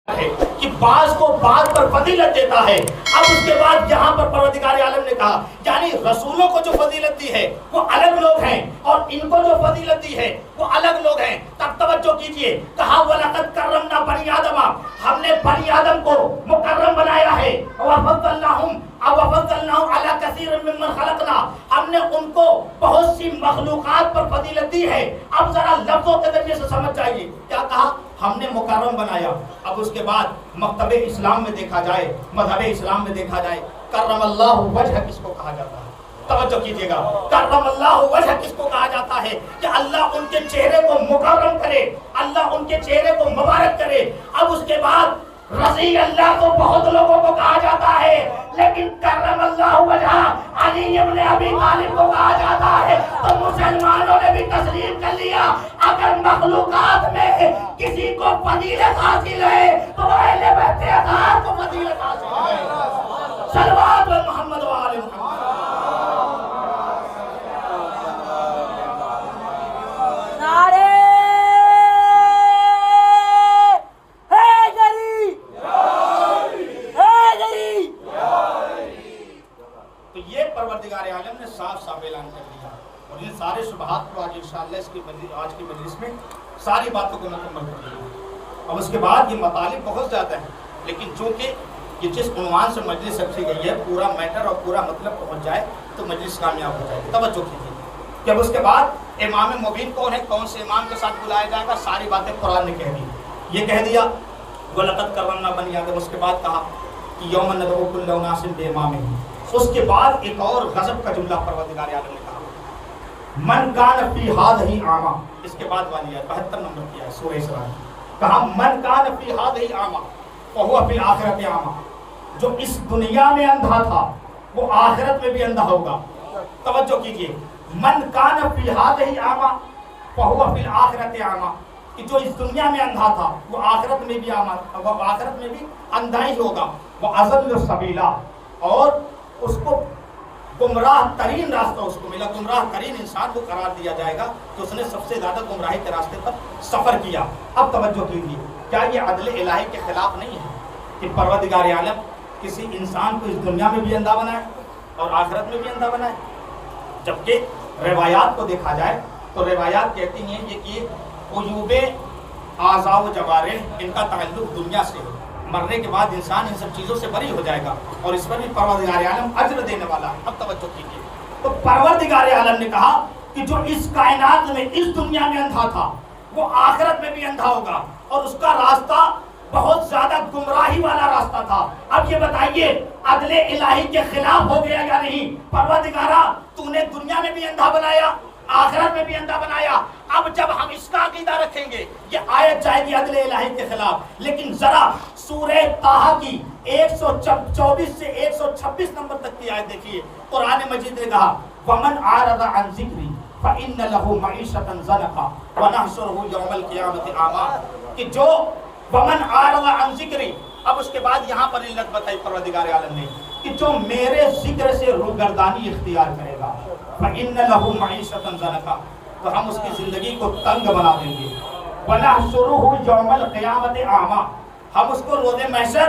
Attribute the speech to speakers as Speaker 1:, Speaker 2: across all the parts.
Speaker 1: ہے کہ بعض کو بعض پر فضیلت دیتا ہے. اب اس کے بعد یہاں پر پروردگار عالم نے کہا یعنی رسولوں کو جو فضیلت دی ہے وہ الگ لوگ ہیں اور ان کو جو فضیلت دی ہے وہ الگ لوگ ہیں. تب توجہ کیجئے, کہا وَلَقَدْ كَرَّمْنَا بَنِي آدَمَ, ہم نے بنی آدم کو مکرم بنایا ہے. وَفَضَّلْنَاهُمْ عَلَى كَثِيرٍ مِّمَّنْ خَلَقْنَا, ہم نے ان کو بہت سی مخلوقات پر فضیلت دی ہے. اب ذرا لفظوں کے ذریعے سے سمجھ جائیے, کیا کہا ہم نے مکرم بنایا. اب اس کے بعد مکتب اسلام میں دیکھا جائے, مذہب اسلام میں دیکھا جائے, کرم اللہ وجہ کس کو کہا جاتا ہے؟ توجہ کیجئے گا, کرم اللہ وجہ کس کو کہا جاتا ہے؟ کہ اللہ ان کے چہرے کو مکرم کرے, اللہ ان کے چہرے کو مبارک کرے. اب اس کے بعد رضی اللہ کو بہت لوگوں کو کہا جاتا ہے, لیکن کرم اللہ وجہ علی ابن ابی طالب کو کہا جاتا ہے. تو مسلمانوں نے بھی تسلیم کر لیا اگر مخلوقات میں کسی کو فضیلت حاصل ہے تو وہ اہل بیت اطہار کو فضیلت حاصل ہے. صلوات محمد و آل محمد. پروردگار عالم نے صاف صاف اعلان کر دیا اور یہ سارے شبہات کو آج انشاءاللہ آج کی مجلس میں ساری باتوں کو مکمل کر دیا. اب اس کے بعد یہ مطالب بہت زیادہ ہیں, لیکن چونکہ یہ جس عنوان سے مجلس رکھی گئی ہے پورا میٹر اور پورا مطلب پہنچ جائے تو مجلس کامیاب ہو جائے. توجہ کیجیے کہ اب اس کے بعد امام مبین کون ہے, کون سے امام کے ساتھ بلایا جائے گا, ساری باتیں قرآن نے کہہ دی. یہ کہہ دیا وَلَقَدْ كَرَّمْنَا بَنِي آدَمَ, اس کے بعد کہا کہ یوم ندعو کُلَّ أُنَاسٍ بِإِمَامِهِمْ. اس کے بعد ایک اور غضب کا جملہ پروردگار عالم نے کہا من کان فی ہذہ اعمی. اس کے بعد والی ہے 72 نمبر کی ہے سورہ اسراء, کہا من کان فی ہذہ اعمی فہو فی الآخرۃ اعمی, جو اس دنیا میں اندھا تھا وہ آخرت میں بھی اندھا ہوگا. توجہ کیجئے, من کان فی ہذہ اعمی فہو فی الآخرۃ اعمی, کہ جو اس دنیا میں اندھا تھا وہ آخرت میں بھی آخرت میں بھی اندھا ہی ہوگا. وَأَضَلُّ السَّبِيلَ, اور اس کو گمراہ ترین راستہ اس کو ملا, گمراہ ترین انسان کو قرار دیا جائے گا کہ اس نے سب سے زیادہ گمراہی کے راستے پر سفر کیا. اب توجہ کیجیے, کیا یہ عدل الہی کے خلاف نہیں ہے کہ پروردگار عالم کسی انسان کو اس دنیا میں بھی اندھا بنائے اور آخرت میں بھی اندھا بنائے؟ جبکہ روایات کو دیکھا جائے تو روایات کہتی ہیں یہ کہ عیوب اعضاء و جوارح ان کا تعلق دنیا سے ہے, مرنے کے بعد انسان ان سب چیزوں سے بری ہو جائے گا اور اس پر بھی پروردگار عالم اجر دینے والا ہے. اب توجہ کیجیے, تو پروردگار عالم نے کہا کہ جو اس کائنات میں اس دنیا میں اندھا تھا وہ آخرت میں بھی اندھا ہوگا اور اس کا راستہ بہت زیادہ گمراہی والا راستہ تھا. اب یہ بتائیے عدل الہی کے خلاف ہو گیا یا نہیں؟ پروردگارا تو نے دنیا میں بھی اندھا بنایا, آخرت میں بھی اندھا بنایا. اب جب ہم اس کا عقیدہ رکھیں گے یہ آیت جائے گی عدل الہی کے خلاف. لیکن ذرا سورہ طٰہٰ کی 124 سے 126 نمبر تک کی آیت دیکھیے. قرآن مجید نے کہا وَمَنْ عَارَضَ عَنْ ذِكْرِي فَإِنَّ لَهُ مَعِيشَةً ضَنَكًا وَنَحْشُرُهُ يَوْمَ الْقِيَامَةِ أَعْمَىٰ, کہ جو وَمَنْ عَارَضَ عَنْ ذِكْرِي, اب اس کے بعد یہاں پر علت بتائی پروردگار عالم نے کہ جو میرے ذکر سے روگردانی اختیار کرے گا فَإِنَّ لَهُ مَعِيشَةً ضَنَكًا, تو ہم اس کی زندگی کو تنگ بنا دیں گے. وَنَحْشُرُهُ يَوْمَ الْقِيَامَةِ أَعْمَىٰ, ہم اس کو روز محشر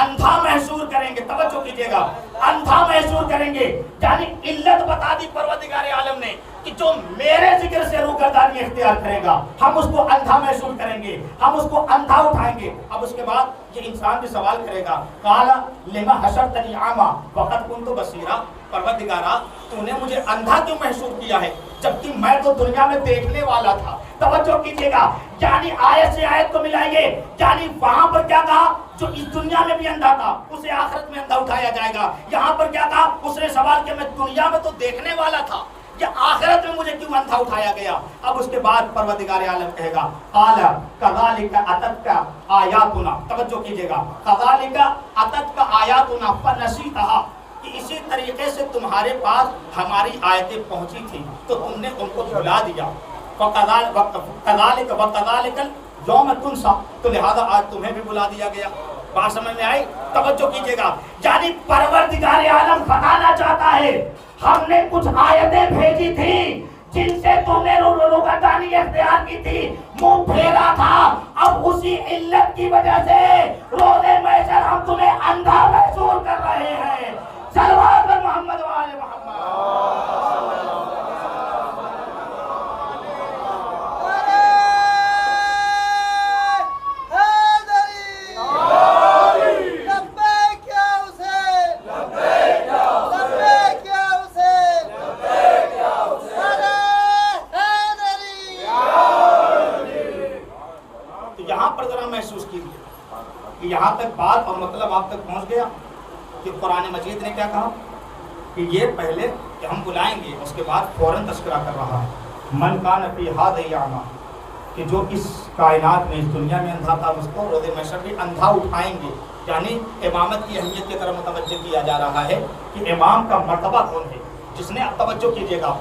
Speaker 1: اندھا محسور کریں گے. توجہ کیجئے گا, اندھا محسور کریں گے. یعنی علت بتا دی پروردگار عالم نے کہ جو میرے ذکر سے روگردانی اختیار کرے گا ہم اس کو اندھا محسور کریں گے, ہم اس کو اندھا اٹھائیں گے. اب اس کے بعد یہ انسان بھی سوال کرے گا قال لما حشرتنی اعمی وقد كنت بصیرا, پروردگارا تو نے مجھے اندھا کیوں محسور کیا ہے جبکہ میں تو دنیا میں دیکھنے والا تھا. توجہ کیجئے گا, یعنی آیت سے آیت کو ملائیں گے. یعنی وہاں پر کیا کہا جو اس دنیا میں بھی اندھا تھا اسے آخرت میں اندھا اٹھایا جائے گا. یہاں پر کیا کہا, اس نے سوال کیا میں دنیا میں تو دیکھنے والا تھا, یہ آخرت میں مجھے کیوں اندھا اٹھایا گیا؟ اب اس کے بعد پروردگار عالم کہے گا قال كذلك اتتك آیاتنا, توجہ کیجئے گا, كذلك اتتك آیاتنا فنسیتها, کہ اسی طریقے سے تمہارے پاس ہماری آیتیں پہنچی تھی تو تم نے ان کو بھلا دیا. وَكَذَلِكَ الْيَوْمَ تُنْسَىٰ, تو لہذا آج تمہیں بھی بلا دیا گیا. بات سمجھ میں آئی؟ توجہ کیجئے گا, یعنی پروردگار عالم بتانا چاہتا ہے ہم نے کچھ آیتیں بھیجی تھی جن سے تم نے روگردانی اختیار کی تھی, منہ پھیرا تھا. اب اسی علت کی وجہ سے کہ یہاں تک بات اور مطلب آپ تک پہنچ گیا کہ قرآن مجید نے کیا کہا کہ یہ پہلے کہ ہم بلائیں گے، اس کے بعد فوراً تذکرہ کر رہا ہے من کان فی ھذہ اعمیٰ، کہ جو اس کائنات میں اس دنیا میں اندھا تھا اس کو روز محشر بھی اندھا اٹھائیں گے. یعنی امامت کی اہمیت کی طرف متوجہ کیا جا رہا ہے کہ امام کا مرتبہ کون ہے. جس نے اب توجہ کیجیے گا،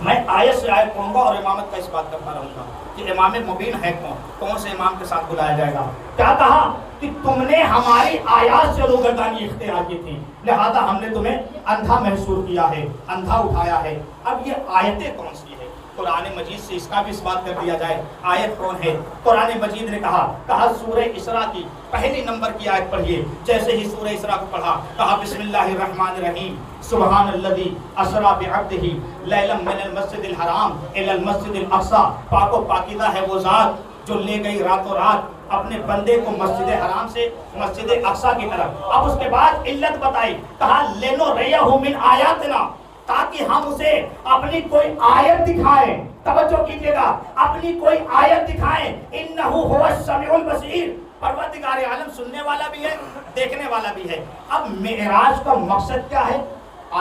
Speaker 1: میں آیت سے آیت پڑھوں گا اور امامت کا اس بات کرتا رہوں گا کہ امام مبین ہے کون سے امام کے ساتھ بلایا جائے گا. کیا کہا کہ تم نے ہماری آیات سے روگردانی اختیار کی تھی، لہذا ہم نے تمہیں اندھا محسوس کیا ہے، اندھا اٹھایا ہے. اب یہ آیتیں کون سی ہے؟ قرآن مجید سے اس کا بھی اس بات کر دیا جائے آیت کون ہے. قرآن مجید نے کہا سورہ اسراء کی پہلی نمبر کی آیت پڑھیے. جیسے ہی سورہ اسراء کو پڑھا کہا بسم اللہ الرحمن الرحیم سبحان الذی اسریٰ بعبدہ لیلا من المسجد الحرام الی المسجد الاقصی. پاک و پاکیزہ ہے وہ ذات جو لے گئی راتوں رات اپنے بندے کو مسجد حرام سے مسجد اقصی کی طرف. اب اس کے بعد علت بتائی، کہا لنریہ من آیاتنا، تاکہ ہم اسے اپنی کوئی آیت دکھائیں. توجہ کیجئے گا، اپنی کوئی آیت دکھائیں. انہ هو السمیع البصیر، پروردگار عالم سننے والا بھی ہے دیکھنے والا بھی ہے. اب معراج کا مقصد کیا ہے؟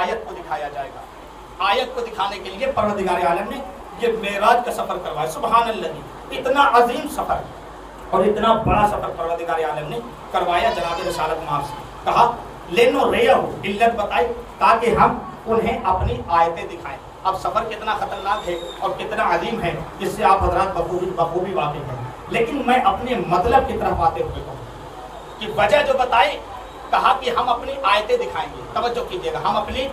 Speaker 1: آیت کو دکھایا جائے گا. آیت کو دکھانے کے لیے پروردگار عالم نے یہ معراج کا سفر کروایا. سبحان اللہ، اتنا عظیم سفر اور اتنا بڑا سفر پروردگار عالم نے کروایا جناب رسالت مآب سے. کہا لنریہ، علت بتائی تاکہ ہم انہیں اپنی آیتیں دکھائیں. اب سفر کتنا خطرناک ہے اور کتنا عظیم ہے جس سے آپ حضرات بخوبی واقف ہیں. لیکن میں اپنے مطلب کی طرف آتے ہوئے کہوں کہ وجہ جو بتائی، کہا کہ ہم اپنی آیتیں دکھائیں گے. توجہ کیجیے گا، ہم اپنی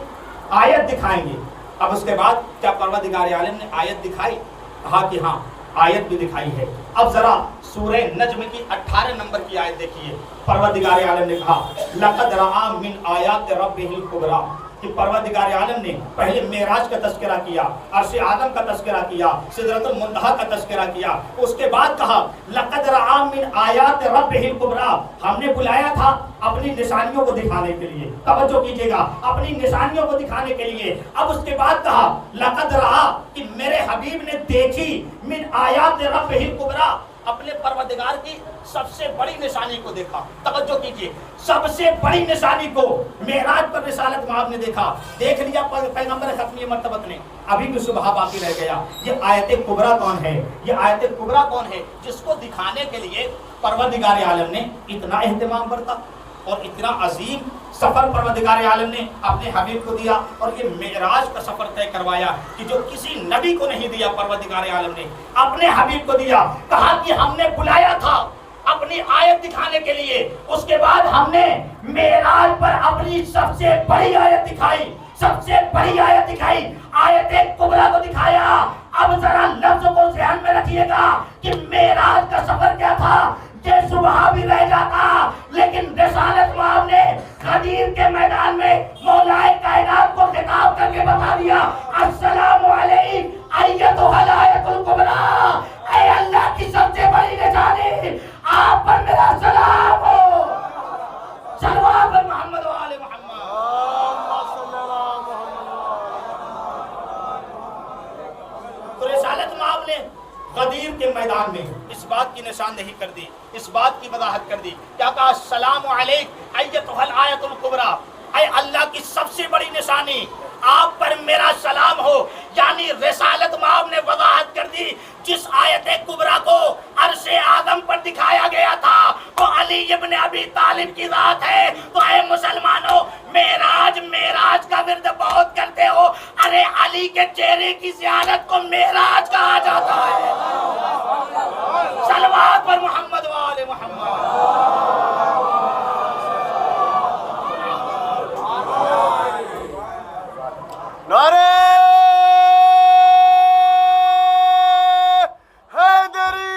Speaker 1: آیت دکھائیں گے. اب اس کے بعد کیا پروردگار عالم نے آیت دکھائی؟ کہا کہ ہاں آیت بھی دکھائی ہے. اب ذرا سورہ نجم کی 18 نمبر کی آیت دیکھیے. پروردگار عالم نے کہا لقد رأى من آیات ربہ الکبریٰ، کہ پروردگار عالم نے پہلے معراج کا تذکرہ کیا، عرش اعظم کا تذکرہ کیا، سدرۃ المنتہا کا تذکرہ کیا. اس کے بعد کہا لقد رأى من آیات ربہ الکبریٰ، ہم نے بلایا تھا اپنی نشانیوں کو دکھانے کے لیے. توجہ کیجیے گا، اپنی نشانیوں کو دکھانے کے لیے. اب اس کے بعد کہا لقد رأى، کہ میرے حبیب نے دیکھی من آیات ربہ الکبریٰ، اپنے پروردگار کی سب سے بڑی نشانی کو دیکھا. توجہ کیجئے، سب سے بڑی نشانی کو معراج پر رسالت مآب نے دیکھا. دیکھ لیا پیغمبر ختمی مرتبت نے، ابھی بھی صبح باقی رہ گیا. یہ آیت کبریٰ کون ہے؟ یہ آیت کبریٰ کون ہے جس کو دکھانے کے لیے پروردگار عالم نے اتنا اہتمام برتا اور اتنا عظیم سفر پروردگار عالم نے اپنے حبیب کو دیا اور یہ معراج کا سفر طے کروایا کہ جو کسی نبی کو نہیں دیا پروردگار عالم نے اپنے حبیب کو دیا. کہا کہ ہم نے بلایا تھا اپنی آیت دکھانے کے لیے. اس کے بعد ہم نے معراج پر اپنی سب سے بڑی آیت دکھائی، سب سے بڑی آیت دکھائی، آیت کبریٰ کو دکھایا. اب ذرا لفظ کو ذہن میں رکھیے گا کہ معراج کا سفر کیا تھا. یہ صبح بھی رہ جاتا لیکن رسالت مآب نے غدیر کے میدان میں مولائے کائنات کو خطاب کر کے بتا دیا السلام علیکم ایتھا الآیۃ الکبریٰ، اے اللہ کی سب سے بڑی نشانی، آپ پر میرا سلام ہو. صلوات پر محمد و آل محمد. تو رسالت مآب نے غدیر کے میدان میں اس بات کی نشاندہی کر دی، اس بات کی وضاحت کر دی. کیا کہا؟ السلام علیکم ایتھا الآیۃ الکبریٰ، اے اللہ کی سب سے بڑی نشانی، آپ پر میرا سلام ہو. یعنی رسالت مآب نے وضاحت کر دی جس آیت کبریٰ کو عرش اعظم پر دکھایا گیا تھا وہ علی ابن ابی طالب کی ذات ہے. تو اے مسلمانوں، معراج کا ورد بہت کرتے ہو، ارے علی کے چہرے کی زیارت کو معراج کہا جاتا ہے. صلوات پر محمد و آل محمد.
Speaker 2: نعرے حیدری.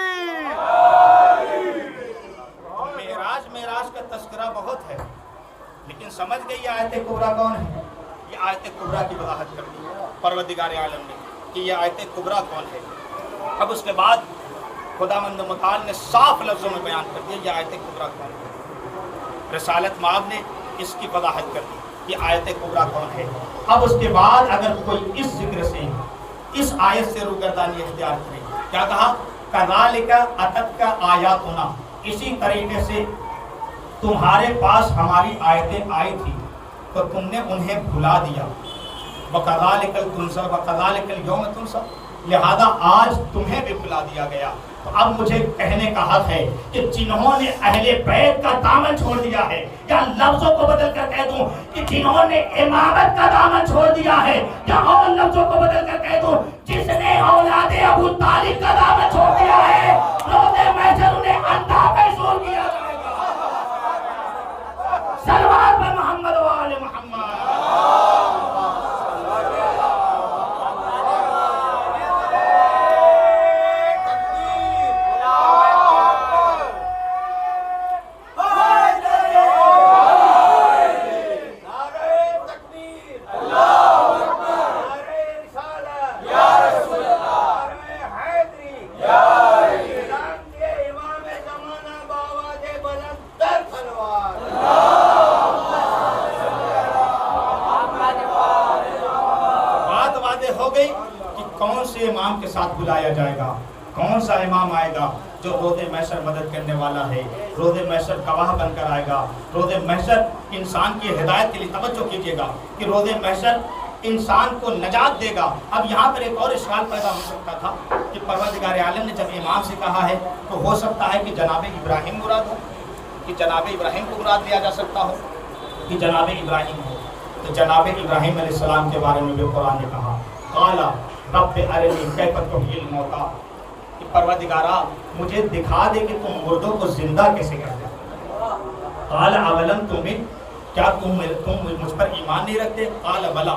Speaker 1: معراج کا تذکرہ بہت ہے لیکن سمجھ گئی آیت کبریٰ کون ہے؟ یہ آیت کبریٰ کی وضاحت کر دی پروردگار عالم نے کہ یہ آیت کبریٰ کون ہے. اب اس کے بعد خداوند متعال نے صاف لفظوں میں بیان کر دیا یہ آیت کبریٰ کون ہے. رسالت مآب نے اس کی وضاحت کر دی یہ آیت کبریٰ کون ہے. اب اس کے بعد اگر کوئی اس ذکر سے اس آیت سے روگردانی اختیار کرے، کیا کہا؟ کذالک اتتک آیاتنا، اسی طریقے سے تمہارے پاس ہماری آیتیں آئی تھی تو تم نے انہیں بھلا دیا. وَكَذَلِكَ الْتُنْسَى وَكَذَلِكَ الْيَوْمَ تُنْسَى. لہذا آج تمہیں بھی بھلا دیا گیا. تو اب مجھے کہنے کا حق ہے کہ جنہوں نے اہل بیت کا دامن چھوڑ دیا ہے، یا لفظوں کو بدل کر کہہ دوں کہ جنہوں نے امامت کا دامن چھوڑ دیا ہے، یا اور لفظوں کو بدل کر کہہ دوں جس نے اولاد ابو طالب کا دامن چھوڑ دیا ہے، روز محشر انہیں اندھا محسور کیا جائے گا. صلوات پر محمد و آل محمد. امام کے ساتھ بلایا جائے گا. کون سا امام آئے گا جو روز محشر مدد کرنے والا ہے، روز محشر گواہ بن کر آئے گا. روز محشر انسان کی ہدایت کے لیے توجہ کیجیے گا کہ روز محشر انسان کو نجات دے گا. اب یہاں پر ایک اور اشکال پیدا ہو سکتا تھا کہ پروردگار عالم نے جب امام سے کہا ہے تو ہو سکتا ہے کہ جناب ابراہیم مراد ہو، کہ جناب ابراہیم کو مراد لیا جا سکتا ہو کہ جناب ابراہیم ہو. تو جناب ابراہیم علیہ السلام کے بارے میں بھی قرآن نے کہا قالا رب ارنی کیف تحیی الموتی، کہ پروردگارا مجھے دکھا دے کہ تم مردوں کو زندہ کیسے کرتے ہو. قال اولم تؤمن، کیا تم مجھ پر ایمان نہیں رکھتے؟ قال بلا،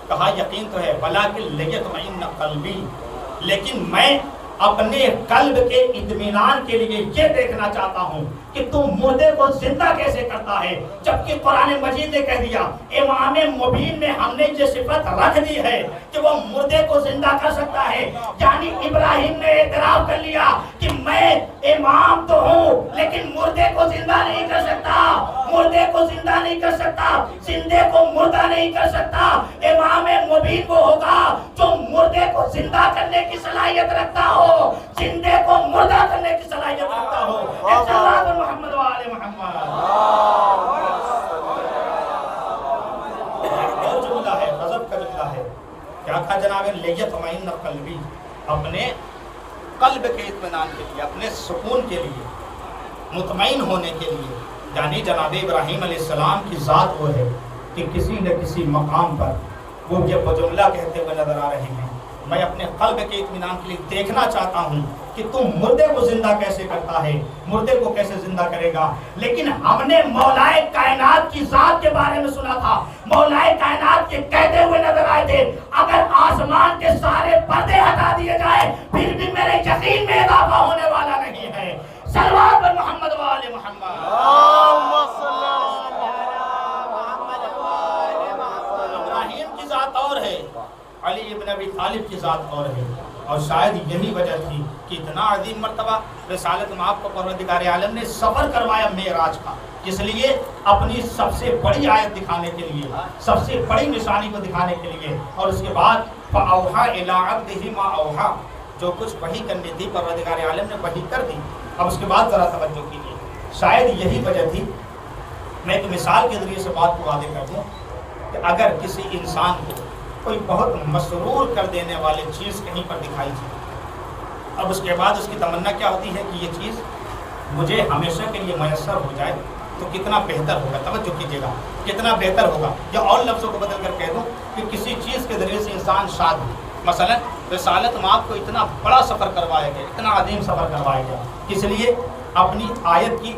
Speaker 1: کہا یقین تو ہے، ولکن لیطمئن قلبی، لیکن میں اپنے قلب کے اطمینان کے لیے یہ دیکھنا چاہتا ہوں کہ تم مردے کو زندہ کیسے کرتا ہے. جبکہ قرآن مجید نے کہہ دیا، امام مبین میں ہم نے یہ صفت رکھ دی ہے کہ وہ مردے کو زندہ کر سکتا ہے. یعنی ابراہیم نے اعتراف کر لیا کہ میں امام تو ہوں لیکن مردے کو زندہ نہیں کر سکتا، مردے کو زندہ نہیں کر سکتا، زندے کو مردہ نہیں کر سکتا. امام مبین وہ ہوگا جو مردے کو زندہ کرنے کی صلاحیت رکھتا ہو، زندے کو مردہ کرنے کی صلاحیت رکھتا ہو. محمد و آل محمد. اور جملہ ہے، غضب کا جملہ ہے. کیا کہا جناب؟ لیطمئن قلبی، اپنے قلب کے اطمینان کے لیے، اپنے سکون کے لیے، مطمئن ہونے کے لیے. یعنی جناب ابراہیم علیہ السلام کی ذات وہ ہے کہ کسی نہ کسی مقام پر وہ یہ جملہ کہتے ہوئے نظر آ رہے ہیں، میں اپنے قلب کے اطمینان کے لیے دیکھنا چاہتا ہوں کہ تم مردے کو زندہ کیسے کرتا ہے، مردے کو کیسے زندہ کرے گا. لیکن ہم نے مولائے کائنات کی ذات کے بارے میں سنا تھا، مولائے کائنات کے کہتے ہوئے نظر آئے تھے اگر آسمان کے سارے پردے ہٹا دیے جائے پھر بھی میرے یقین میں اضافہ ہونے والا نہیں ہے. صلوات پر محمد و آل محمد. ابراہیم کی ذات اور ہے، علی ابن ابی طالب کی ذات اور ہے. اور شاید یہی وجہ تھی کہ اتنا عظیم مرتبہ رسالت مآب کو پروردگار عالم نے سفر کروایا معراج کا، اس لیے اپنی سب سے بڑی آیت دکھانے کے لیے، سب سے بڑی نشانی کو دکھانے کے لیے. اور اس کے بعد فَأَوْحَىٰ إِلَىٰ عَبْدِهِ مَا أَوْحَىٰ، جو کچھ وحی کرنی تھی پروردگار عالم نے وحی کر دی. اب اس کے بعد ذرا توجہ کیجیے، شاید یہی وجہ تھی. میں ایک مثال کے ذریعے سے بات کو واضح کر دوں کہ اگر کسی انسان کو کوئی بہت مسرور کر دینے والی چیز کہیں پر دکھائی جائے، اب اس کے بعد اس کی تمنا کیا ہوتی ہے کہ یہ چیز مجھے ہمیشہ کے لیے میسر ہو جائے تو کتنا بہتر ہوگا. توجہ کیجیے گا، کتنا بہتر ہوگا. یا اور لفظوں کو بدل کر کہہ دوں کہ کسی چیز کے ذریعے سے انسان شاد ہو. مثلا رسالت مآب کو اتنا بڑا سفر کروایا گیا، اتنا عظیم سفر کروایا گیا، کس لیے؟ اپنی آیت کی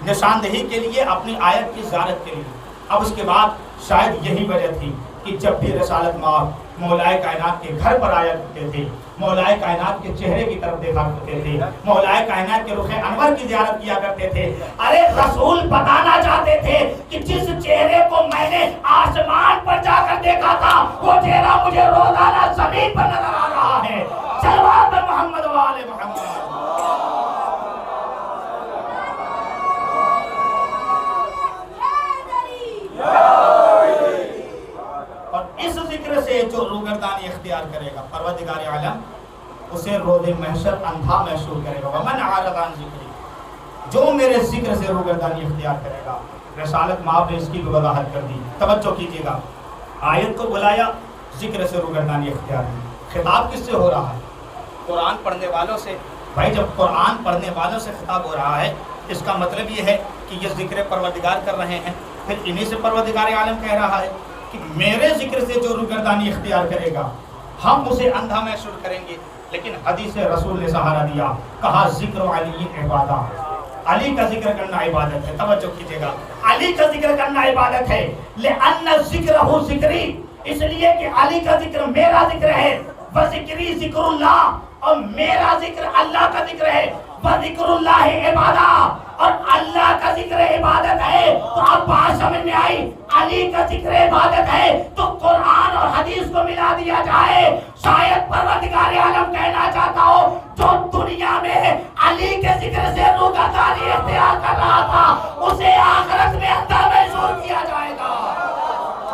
Speaker 1: نشاندہی کے لیے، اپنی آیت کی زیارت کے لیے. اب اس کے بعد شاید یہی وجہ تھی کہ جب بھی رسالت مآب مولائے کائنات کے گھر پر آیا کرتے تھے، مولائے کائنات کے چہرے کی طرف دیکھا کرتے تھے، مولائے کائنات کے رخ انور کی زیارت کیا کرتے تھے. ارے رسول بتانا چاہتے تھے کہ جس چہرے کو میں نے آسمان پر جا کر دیکھا تھا وہ چہرہ مجھے روزانہ زمین پر نظر آ رہا ہے. صلوات پر محمد و آل محمد. اور اس ذکر سے جو روگردانی اختیار کرے گا پروردگار عالم اسے روز محشر اندھا محسوس کرے گا۔ ومن اعرض عن ذکری، جو میرے ذکر سے روگردانی اختیار کرے گا۔ رسالت مآب نے اس کی بھی وضاحت کر دی، توجہ کیجیے گا، آیت کو بلایا، ذکر سے روگردانی اختیار کی۔ خطاب کس سے ہو رہا ہے؟ قرآن پڑھنے والوں سے۔ بھائی جب قرآن پڑھنے والوں سے خطاب ہو رہا ہے، اس کا مطلب یہ ہے کہ یہ ذکر پروردگار کر رہے ہیں، پھر انہی سے پروردگار عالم کہہ رہا ہے کہ میرے ذکر سے جو روگردانی اختیار کرے گا ہم اسے اندھا محسوس کریں گے۔ لیکن حدیث رسول نے سہارا دیا، کہا ذکر علی عبادہ، علی کا ذکر کرنا عبادت ہے۔ توجہ کیجیے گا، علی کا ذکر کرنا عبادت ہے۔ لأن ذکرہ ذکری، اس لیے کہ علی کا ذکر میرا ذکر ہے، وذکری ذکر اللہ، اور میرا ذکر اللہ کا ذکر ہے، وذکر اللہ عبادہ، اور اللہ کا ذکر عبادت ہے۔ تو اب بات سمجھ میں آئی، علی کا ذکر عبادت ہے تو قرآن اور حدیث کو ملا دیا جائے۔ شاید پروردگار عالم کہنا چاہتا ہو جو دنیا میں علی کے ذکر سے روگردانی اختیار کر رہا تھا اسے آخرت میں اندھا محسوس کیا جائے گا۔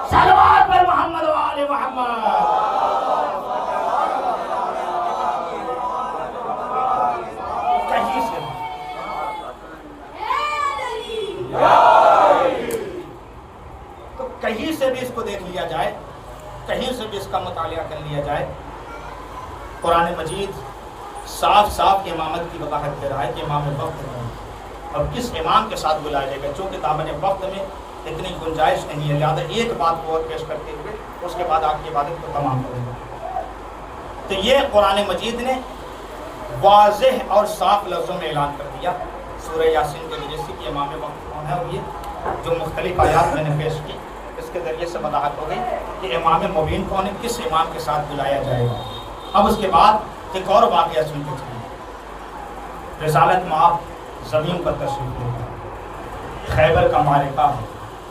Speaker 1: صلوات پر محمد و آل محمد۔ تو کہیں سے بھی اس کو دیکھ لیا جائے، کہیں سے بھی اس کا مطالعہ کر لیا جائے، قرآن مجید صاف صاف امامت کی وضاحت دے رہا ہے کہ امام وقت ہے، اور کس امام کے ساتھ بلایا جائے گا۔ چونکہ دامن وقت میں اتنی گنجائش نہیں ہے، لہٰذا ایک بات کو اور پیش کرتے ہوئے اس کے بعد آپ کی عبادت کو تمام کریں گے۔ تو یہ قرآن مجید نے واضح اور صاف لفظوں میں اعلان کر دیا سورہ یاسین کے ذریعے سے کہ امام وقت کون ہے، اور یہ جو مختلف آیات میں نے پیش کی اس کے ذریعے سے وضاحت ہو گئی کہ امام مبین کون ہے، کس امام کے ساتھ بلایا جائے گا۔ اب اس کے بعد ایک اور واقعہ سنتے چلیں۔ رسالت مآب زمین پر تشریف لے گئے، خیبر کا معرکہ ہے،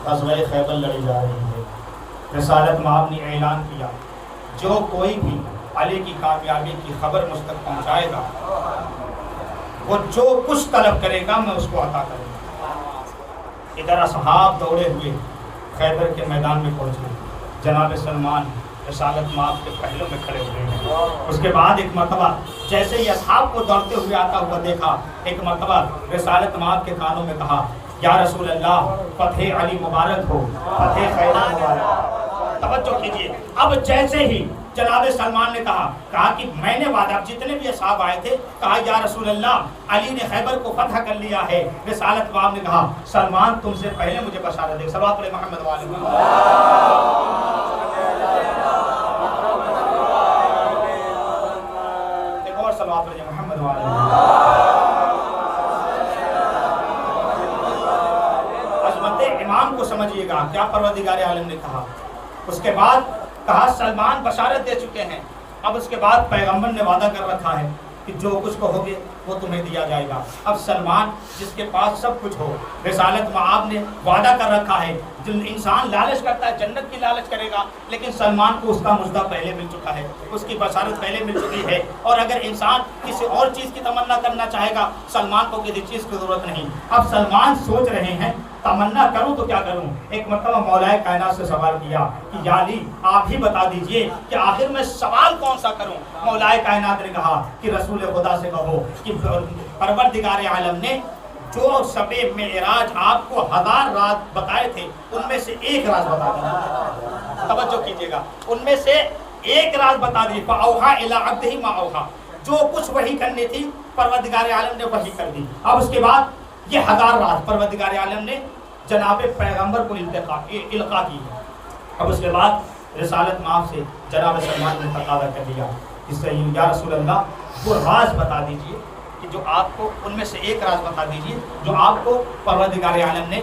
Speaker 1: غزوہ خیبر لڑی جا رہی ہے۔ رسالت مآب نے اعلان کیا جو کوئی بھی علی کی کامیابی کی خبر مجھ تک پہنچائے گا وہ جو کچھ طلب کرے گا میں اس کو عطا کروں گا۔ ادھر اصحاب دوڑے ہوئے خیبر کے میدان میں پہنچے، جناب سلمان رسالت مآب کے پہلوں میں کھڑے ہوئے ہیں۔ اس کے بعد ایک مرتبہ جیسے ہی اصحاب کو دوڑتے ہوئے آتا ہوا دیکھا، ایک مرتبہ رسالت مآب کے کانوں میں کہا، یا رسول اللہ فتح علی مبارک ہو، فتح خیبر مبارک۔ توجہ کیجیے، اب جیسے ہی جناب سلمان نے کہا کہ میں نے وعدہ، جتنے بھی اصحاب آئے تھے، کہا یا رسول اللہ علی نے خیبر کو فتح کر لیا ہے۔ رسالت مآب نے کہا سلمان تم سے پہلے مجھے بشارت دے۔ صلوات علی محمد وعلی محمد۔ ایک اور صلوات علی محمد وعلی محمد۔ عظمت امام کو سمجھیے گا کیا پروردگار عالم نے کہا۔ اس کے بعد کہا سلمان بشارت دے چکے ہیں، اب اس کے بعد پیغمبر نے وعدہ کر رکھا ہے کہ جو کچھ کہو گے وہ تمہیں دیا جائے گا۔ اب سلمان جس کے پاس سب کچھ ہو، رسالت مآب نے وعدہ کر رکھا ہے، جن انسان لالچ کرتا ہے جنت کی لالچ کرے گا، لیکن سلمان کو اس کا مژدہ پہلے مل چکا ہے، اس کی بشارت پہلے مل چکی ہے، اور اگر انسان کسی اور چیز کی تمنا کرنا چاہے گا سلمان کو کسی چیز کی ضرورت نہیں۔ اب سلمان سوچ رہے ہیں تمنا کروں تو کیا کروں۔ ایک مرتبہ مولا کائنات سے سوال کیا کہ یا علی آپ ہی بتا دیجئے کہ آخر میں سوال کون سا کروں۔ مولا کائنات نے کہا کہ رسول خدا سے کہو کہ پروردگار عالم نے جو شب معراج آپ کو 1000 راز بتائے تھے ان میں سے ایک راز بتا دیجیے۔ توجہ کیجیے گا، ان میں سے ایک راز بتا دیجیے۔ فَأَوْحَىٰ إِلَىٰ عَبْدِهِ مَا أَوْحَىٰ، جو کچھ وحی کرنی تھی پروردگار عالم نے وحی کر دی۔ اب اس کے بعد یہ 1000 راز پروردگار عالم نے جناب پیغمبر کو القاء کی۔ اب اس کے بعد رسالت مآب سے جناب سلمان نے تقاضا کر دیا کہ یا رسول اللہ وہ راز بتا دیجئے کہ جو آپ کو ان میں سے ایک راز بتا دیجئے جو آپ کو پروردگار عالم نے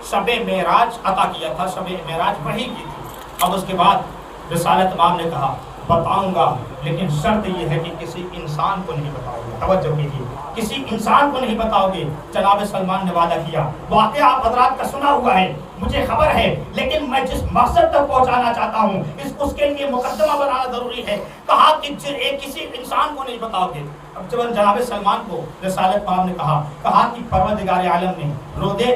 Speaker 1: شب معراج عطا کیا تھا، شب معراج وحی کی تھی۔ اب اس کے بعد رسالت مآب نے کہا بتاؤں گا لیکن شرط یہ ہے کہ کسی انسان کو نہیں بتاؤ گے۔ توجہ کیجیے، کسی انسان کو نہیں بتاؤ گے۔ جناب سلمان نے وعدہ کیا، واقعہ آپ حضرات کا سنا ہوا ہے، مجھے خبر ہے، لیکن میں جس مقصد تک پہنچانا چاہتا ہوں اس کے لیے مقدمہ بنانا ضروری ہے۔ کہا کہ کسی انسان کو نہیں بتاؤ گے۔ اب جب جناب سلمان کو رسالت مآب نے کہا کہ پروردگار عالم نے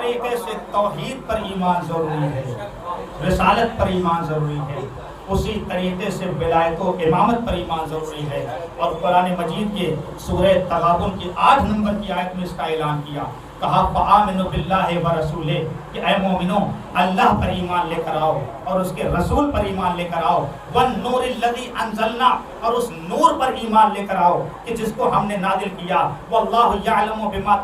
Speaker 1: طریقے سے توحید پر ایمان ضروری ہے، رسالت پر ایمان ضروری ہے، اسی طریقے سے ولایت و امامت پر ایمان ضروری ہے۔ اور قرآن مجید کے سورہ تغابن کی 8 نمبر کی آیت میں اس کا اعلان کیا، کہا فآمنوا باللہ ورسولہ، کہ اے مومنو اللہ پر ایمان لے کر آؤ اور اس کے رسول پر ایمان لے کر آؤ، والنور الذی انزلنا، اور اس نور پر ایمان لے کر آؤ کہ جس کو ہم نے نازل کیا، واللہ یعلم بما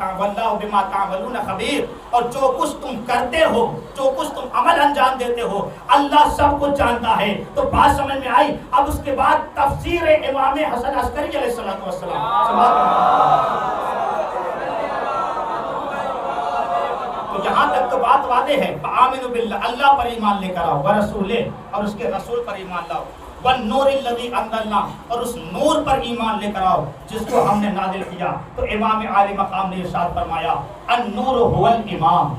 Speaker 1: تعملون خبیر، اور جو کچھ تم کرتے ہو، جو کچھ تم عمل انجام دیتے ہو، اللہ سب کچھ جانتا ہے۔ تو بات سمجھ میں آئی؟ اب اس کے بعد تفسیر امام حسن عسکری علیہ السلام، یہاں تک تو بات واضح ہے، فآمنوا باللہ، اللہ پر ایمان لے کر آؤ، ورسولہ، اور اس کے رسول پر ایمان لاؤ، والنور الذی انزلنا، اور اس نور پر ایمان لے کر آؤ جس کو ہم نے نازل کیا۔ تو امام عالی مقام نے ارشاد فرمایا النور هو الامام،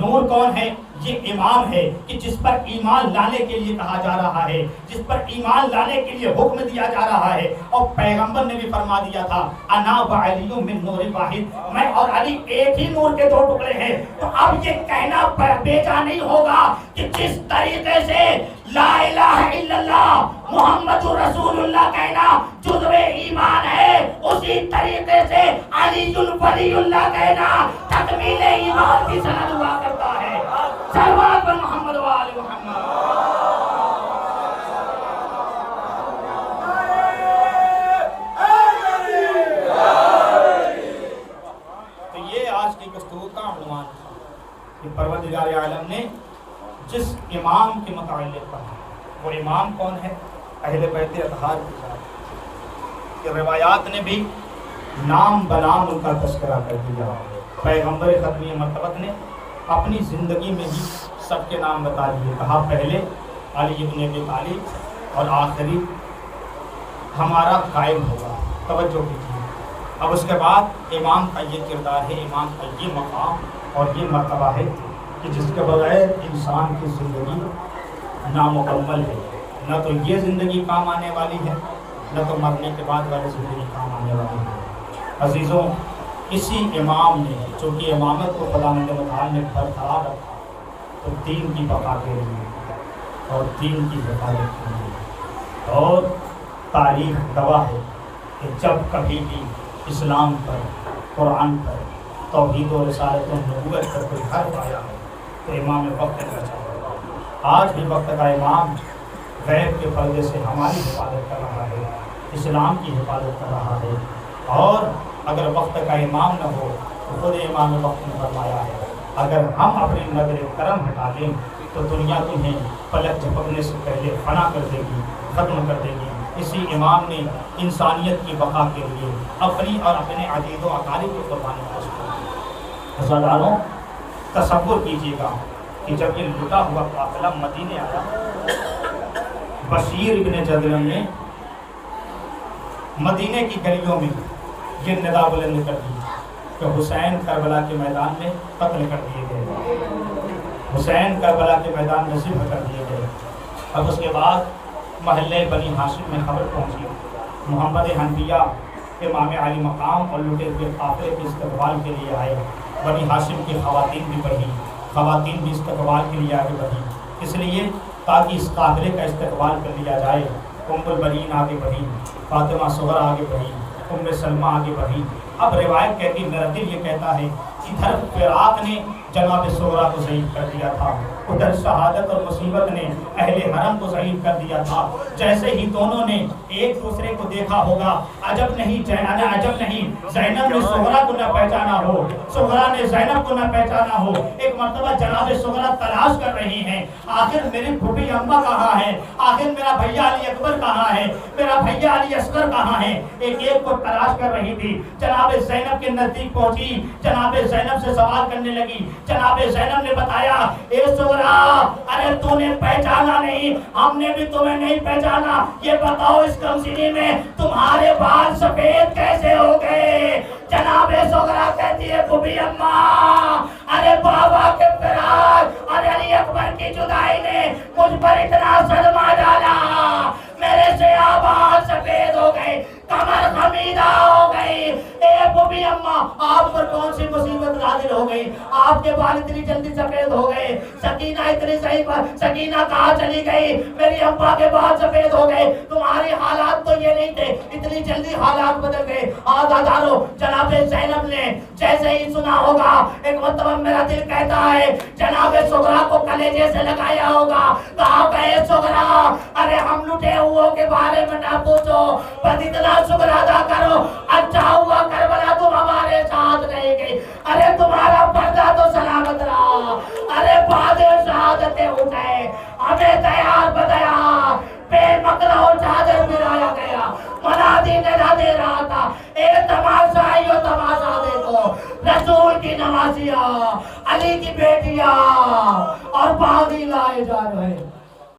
Speaker 1: نور کون ہے؟ یہ امام ہے کہ جس پر ایمان لانے کے لیے کہا جا رہا ہے، جس پر ایمان لانے کے لیے حکم دیا جا رہا ہے۔ اور پیغمبر نے بھی فرما دیا تھا انا وعلی من نور واحد، میں اور علی ایک ہی نور کے 2 ٹکڑے ہیں۔ تو اب یہ کہنا بیجا نہیں ہوگا کہ جس طریقے سے لا الہ الا اللہ محمد رسول اللہ کہنا جزو ایمان ہے، اسی طریقے سے علی ولی اللہ کہنا تکمیل ایمان کی سند ہوا کرتا ہے۔ صلوات پر محمد و آل محمد۔ تو یہ آج کی گفتگو کا عنوان تھا کہ پروردگار عالم نے جس امام کے متعلق کہا، وہ امام کون ہے؟ اہل بیت اطہار کی ذات، کہ روایات نے بھی نام بنام ان کا تذکرہ کر دیا۔ پیغمبر ختمی مرتبت نے اپنی زندگی میں ہی سب کے نام بتا دیے، کہا پہلے علی ابن ابی طالب اور آخری ہمارا قائم ہوگا۔ توجہ کیجیے، اب اس کے بعد امام کا یہ کردار ہے، امام کا یہ مقام اور یہ مرتبہ ہے کہ جس کے بغیر انسان کی زندگی نامکمل ہے، نہ تو یہ زندگی کام آنے والی ہے، نہ تو مرنے کے بعد والی زندگی کام آنے والی ہے۔ عزیزوں، اسی امام نے چونکہ امامت کو خداوند متعال نے برقرار رکھا تو دین کی بقا کے لیے اور دین کی حفاظت کے لیے، اور تاریخ گواہ ہے کہ جب کبھی بھی اسلام پر، قرآن پر، توحید و رسالت و نبوت پر کوئی حرف آیا ہے تو امام وقت کا چاہیے۔ آج بھی وقت کا امام غیب کے پردے سے ہماری حفاظت کر رہا ہے، اسلام کی حفاظت کر رہا ہے۔ اور اگر وقت کا امام نہ ہو تو خود امام وقت نے فرمایا ہے اگر ہم اپنی نظر کرم ہٹا لیں تو دنیا تمہیں پلک جھپکنے سے پہلے فنا کر دے گی، ختم کر دے گی۔ اسی امام نے انسانیت کی بقا کے لیے اپنی اور اپنے عزیز و اقارب کی قربانی پیش کی۔ ہزاروں تصور کیجیے گا کہ جب یہ لٹا ہوا قافلہ مدینے آیا، بشیر ابن جدلم نے مدینے کی گلیوں میں یہ ندا بلند کر دی کہ حسین کربلا کے میدان میں قتل کر دیے گئے، حسین کربلا کے میدان میں ذبح کر دیے گئے۔ اب اس کے بعد محلے بنی ہاشم میں خبر پہنچی، محمد حنفیہ امام علی مقام اور لٹے ہوئے قافلے کے استقبال کے لیے آئے۔ بنی ہاشم کی خواتین بھی بڑھی، خواتین بھی استقبال کے لیے آگے بڑھی، اس لیے تاکہ اس قافلے کا استقبال کر لیا جائے۔ ام البنین آگے بڑھی، فاطمہ صغرا آگے بڑھی، ام سلمہ آگے بڑھی۔ اب روایت کہتی، میرا دل یہ کہتا ہے ادھر فراق نے جناب صغرا کو ضعیف کر دیا تھا، ادھر شہادت اور مصیبت نے اہل حرم کو ضعیف کر دیا تھا۔ جیسے ہی دونوں نے ایک دوسرے کو دیکھا ہوگا، عجب نہیں زینب نے صغرا کو نہ پہچانا ہو، صغرا نے زینب کو نہ پہچانا ہو۔ ایک مرتبہ جناب صغرا تلاش کر رہی ہیں، آخر میری پھوپھی اماں کہاں ہے، آخر میرا بھیا علی اکبر کہاں ہے، میرا بھیا علی اصغر کہاں ہے، ایک ایک کو تلاش کر رہی تھی۔ جناب زینب کے نزدیک پہنچی، جناب زینب سے سوال کرنے لگی۔ جناب زینب نے بتایا، اے صغرا، ارے تو نے پہچانا نہیں، ہم نے بھی تمہیں نہیں پہچانا، یہ بتاؤ اس کمسنی میں تمہارے بال سفید کیسے ہو گئے؟ جناب صغرا کہتی ہے، پھوپھی اماں، ارے بابا کے فراق اور علی اکبر کی جدائی نے مجھ پر اتنا صدمہ ڈالا، میرے سیاہ بال سفید ہو گئے، کمر خمیدہ ہو گئی۔ اے پھوپھی اماں،
Speaker 3: آپ پر کون سی مصیبت نازل ہو گئی؟ آپ کے بال اتنی جلدی سفید ہو گئے، سکینہ اتنی صحیح سکینہ کہاں چلی گئی؟ میری اماں کے بال سفید ہو گئے، تمہاری حالات تو یہ نہیں تھے، اتنی جلدی حالات بدل گئے۔ آزادارو، جناب زینب نے جیسے ہی سنا ہوگا، ایک مرتبہ میرا دل کہتا ہے جناب سغرا کو کلیجے سے لگایا ہوگا، کہا گئے سغرا ارے ہم لٹے ہوئے کے بارے میں نہ پوچھو، بس اتنا شکر ادا کرو اچھا ہوا کربلا تم ہمارے ساتھ نہیں گئی، ارے تمہارا پردہ تو سلامت رہا، ارے بادے شہادتیں اٹھے، ہمیں تیار بدیا بے مکرہ و چادر ملایا گیا، منادی ندا دے رہا تھا، ایک تماشا آئیو تماشا دیکھو، رسول کی نمازیاں، علی کی بیٹیاں،